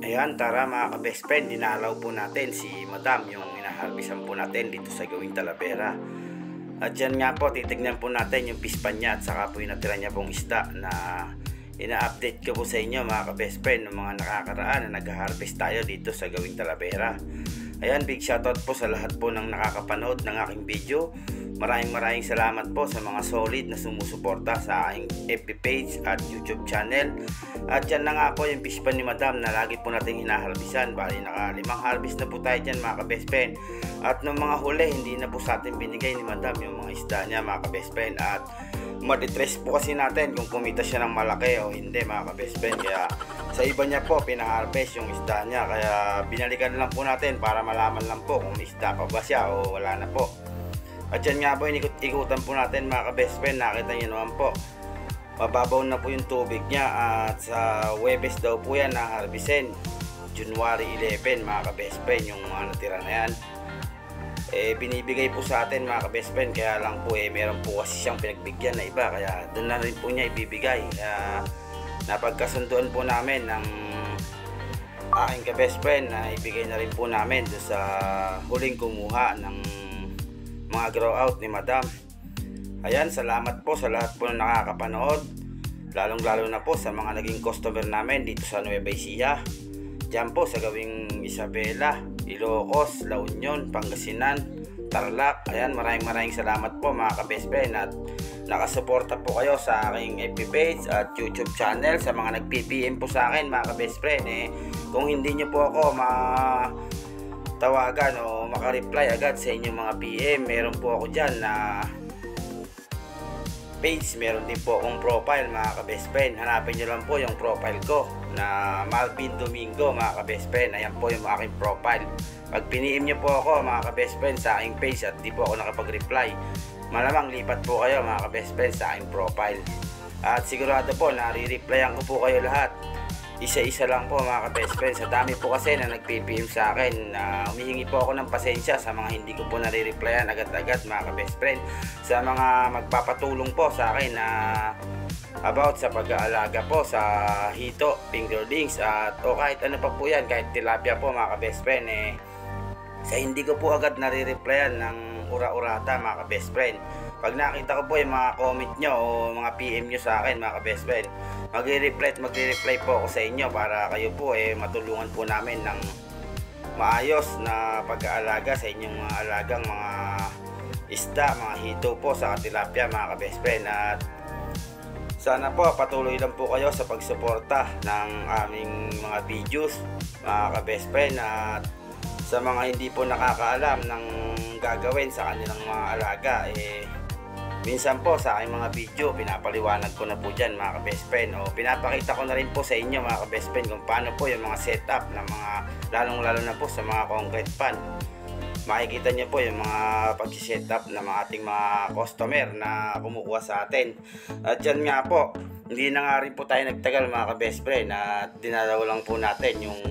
Ayan, tara mga ka-best friend, dinalaw po natin si Madam, yung inaharbisan po natin dito sa Gawing Talavera. At yan nga po, titignan po natin yung pispan niya at saka po yung natira niya pong isda na ina-update ko po sa inyo mga ka-best friend ng mga nakakaraan na nag-harvest tayo dito sa Gawing Talavera. Ayan, big shoutout po sa lahat po ng nakakapanood ng aking video. Maraming salamat po sa mga solid na sumusuporta sa aking FB page at YouTube channel. At yan na nga po yung fish pan ni Madam na lagi po natin hinaharbisan. Bali naka 5 harvest na po tayo dyan mga ka-best friend. At nung mga huli hindi na po sa atin binigay ni Madam yung mga isda niya mga ka-best friend. At matitrace po kasi natin kung kumita siya ng malaki o hindi mga ka-best friend. Kaya sa iba niya po pinaharvest yung isda niya. Kaya binalikan lang po natin para malaman lang po kung may isda pa ba siya o wala na po. At yan nga po, inikot-ikutan po natin mga ka-best friend. Nakita nyo naman po, mababaw na po yung tubig niya. At sa Webes daw po yan na harbisin, January 11 mga ka-best friend, yung mga natira na yan. Binibigay po sa atin mga ka-best friend. Kaya lang po meron po kasi siyang pinagbigyan na iba. Kaya doon na rin po niya ibibigay. Kaya napagkasunduan po namin ng aking ka-best friend na ibigay na rin po namin doon sa huling kumuha ng mga grow out ni Madam. Ayan, salamat po sa lahat po na nakakapanood, lalong-lalo na po sa mga naging customer namin dito sa Nueva Ecija, dyan po sa Gawing Isabela, Ilocos, La Union, Pangasinan, Tarlac. Ayan, maraming salamat po mga ka-best friend at nakasuporta po kayo sa aking FB page at YouTube channel. Sa mga nag-PPM po sa akin mga ka-best friend, kung hindi nyo po ako tawagan o makareply agad sa inyong mga PM, meron po ako dyan na page, meron din po akong profile mga ka-best friend. Hanapin nyo lang po yung profile ko na Malvin Domingo mga ka-best friend. Ayan po yung aking profile. Pag piniim nyo po ako mga ka-best friend sa aking page at di po ako nakapag-reply, malamang lipat po kayo mga ka-best friend sa aking profile. At sigurado po na re-replyan ko po kayo lahat, isa-isa lang po mga ka-best friend. Sa dami po kasi na nag-PPM sa akin, humihingi po ako ng pasensya sa mga hindi ko po nare-replyan agad-agad mga ka-best friend. Sa mga magpapatulong po sa akin na about sa pag-aalaga po sa hito, fingerlings at o kahit ano pa po yan, kahit tilapia po mga ka-best friend, sa hindi ko po agad nare-replyan ng ura-urata mga ka-best friend. Pag nakita ko po yung mga comment nyo o mga PM nyo sa akin mga ka-best friend, magre-reply po ako sa inyo para kayo po matulungan po namin ng maayos na pag-aalaga sa inyong mga alagang mga isda, mga hito po sa tilapia mga ka-best friend. At sana po patuloy lang po kayo sa pagsuporta ng aming mga videos mga ka-best friend. At sa mga hindi po nakakaalam ng gagawin sa kanilang mga alaga, minsan po sa aking mga video pinapaliwanag ko na po dyan mga ka-best friend, o pinapakita ko na rin po sa inyo mga ka-best friend kung paano po yung mga setup ng mga lalong-lalo na po sa mga concrete pan. Makikita nyo po yung mga pag-setup ng mga ating mga customer na kumukuha sa atin. At yan nga po, hindi na nga rin po tayo nagtagal mga ka-best friend at dinalaw lang po natin yung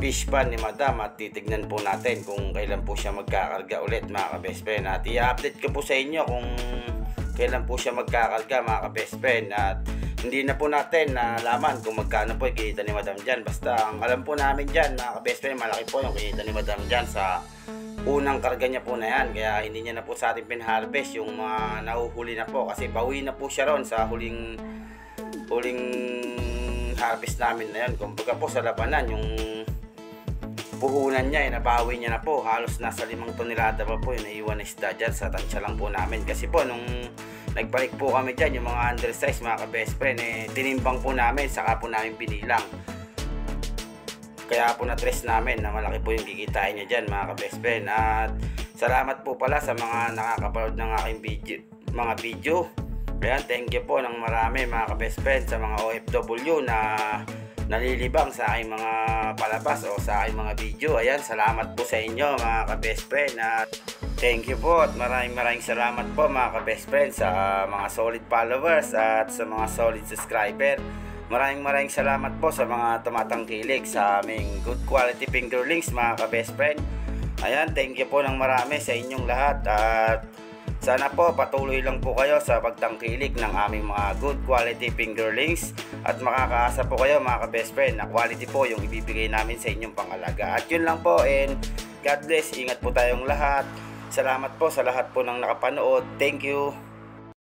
fish pan ni Madam at titignan po natin kung kailan po siya magkakarga ulit mga ka-best friend. At i-update ko po sa inyo kung kailan po siya magkakarga mga ka-best friend. At hindi na po natin nalaman kung magkano po yung kinita ni Madam dyan. Basta ang alam po namin dyan mga ka-best friend, malaki po yung kinita ni Madam dyan sa unang karga niya po na yan. Kaya hindi niya na po sa ating pinharvest yung mga nahuhuli na po, kasi bawi na po siya ron sa huling harvest namin na yan. Kumbaga po sa labanan, yung puhunan niya, nabawi niya na po. Halos nasa 5 tonelada pa po yung naiwan na isda dyan sa tansya lang po namin. Kasi po nung nagbalik po kami dyan, yung mga undersize mga ka-best friend, tinimbang po namin, saka po namin binilang. Kaya po na-trace namin na malaki po yung kikitain niya dyan mga ka-best friend. At salamat po pala sa mga nakakapanood ng aking mga video. Kaya thank you po ng marami mga ka-best friend sa mga OFW na nalilibang sa aking mga palabas o sa aking mga video. Ayan, salamat po sa inyo mga ka-best friend. At thank you po at maraming salamat po mga ka-best friend sa mga solid followers at sa mga solid subscriber. Maraming salamat po sa mga tumatangkilik sa aming good quality fingerlings mga ka-best friend. Ayan, thank you po ng marami sa inyong lahat. At Sana po patuloy lang po kayo sa pagtangkilik ng aming mga good quality fingerlings at makakaasa po kayo mga ka-best friend na quality po yung ibibigay namin sa inyong pangalaga. At yun lang po, and God bless, ingat po tayong lahat. Salamat po sa lahat po ng nakapanood. Thank you.